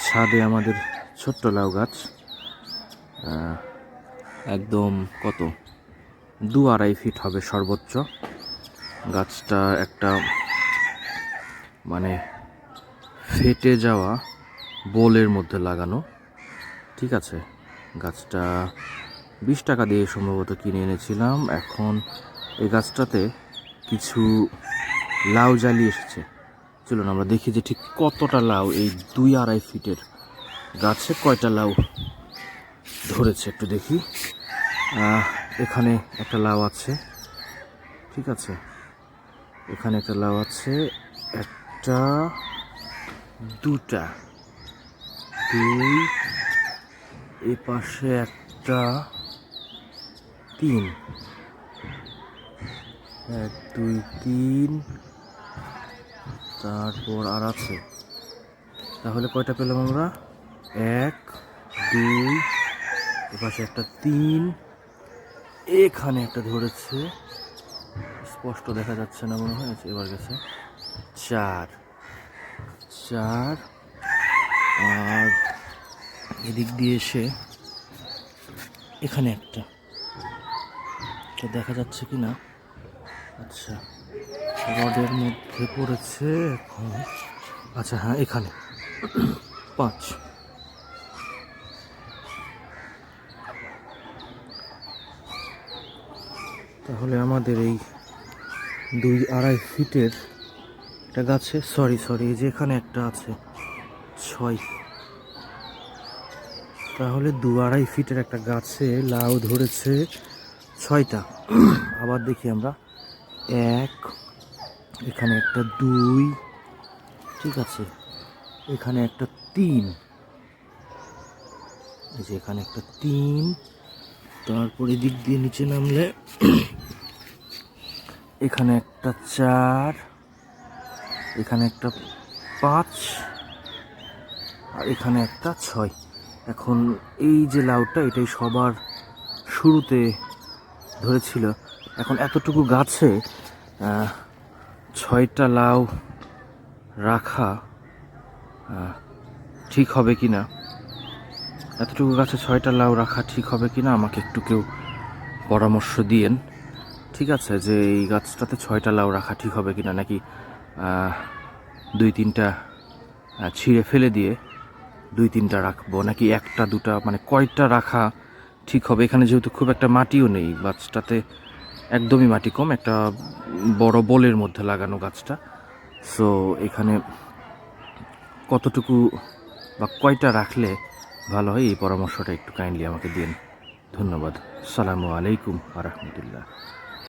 ছাদে আমাদের ছোট্ট লাউ গাছ, একদম কত 2-2.5 ফিট হবে সর্বোচ্চ। গাছটা একটা মানে ফেটে যাওয়া বোলের মধ্যে লাগানো, ঠিক আছে। গাছটা 20 টাকা দিয়ে সম্ভবত কিনে এনেছিলাম। এখন এই গাছটাতে কিছু লাউ জালি এসেছে। চলুন আমরা দেখি যে ঠিক কতটা লাউ এই 2-2.5 ফিটের গাছে কয়টা লাউ ধরেছে, একটু দেখি। এখানে একটা লাউ আছে, ঠিক আছে। এখানে একটা লাউ আছে, একটা, দুটা, দুই, এই পাশে একটা, 3, 1 2 3, তারপর আর আছে। তাহলে কয়টা পেলাম আমরা? 1 2, এপাশে একটা 3, এখানে একটা ধরেছে, স্পষ্ট দেখা যাচ্ছে না মনে হয়, এবার গেছে 4, আর এদিক দিয়ে এসে এখানে একটা, তো দেখা যাচ্ছে কি না। আচ্ছা, রডের মধ্যে পড়েছে এখন। আচ্ছা হ্যাঁ, এখানে 5। তাহলে আমাদের এই 2-2.5 ফিটের একটা গাছে, সরি এই যে এখানে একটা আছে 6। তাহলে 2-2.5 ফিটের একটা গাছে লাউ ধরেছে 6টা। আবার দেখি আমরা, 1, এখানে একটা 2, ঠিক আছে। এখানে একটা 3, এই যে এখানে একটা 3, তারপরে দিক দিয়ে নিচে নামলে এখানে একটা 4, এখানে একটা 5, আর এখানে একটা 6। এখন এই যে লাউটা, এটাই সবার শুরুতে ধরেছিল। এখন এতটুকু গাছে 6টা লাউ রাখা ঠিক হবে কি না, এতটুকু গাছে 6টা লাউ রাখা ঠিক হবে কি না, আমাকে একটু কেউ পরামর্শ দিয়েন, ঠিক আছে। যে এই গাছটাতে 6টা লাউ রাখা ঠিক হবে কি না, নাকি 2-3টা ছিঁড়ে ফেলে দিয়ে 2-3টা রাখবো, নাকি 1-2টা, মানে কয়টা রাখা ঠিক হবে। এখানে যেহেতু খুব একটা মাটিও নেই গাছটাতে, একদমই মাটি কম, একটা বড় বোলের মধ্যে লাগানো গাছটা। সো এখানে কতটুকু বা কয়টা রাখলে ভালো হয়, এই পরামর্শটা একটু কাইন্ডলি আমাকে দিন। ধন্যবাদ। আসসালামু আলাইকুম ওয়া রাহমাতুল্লাহ।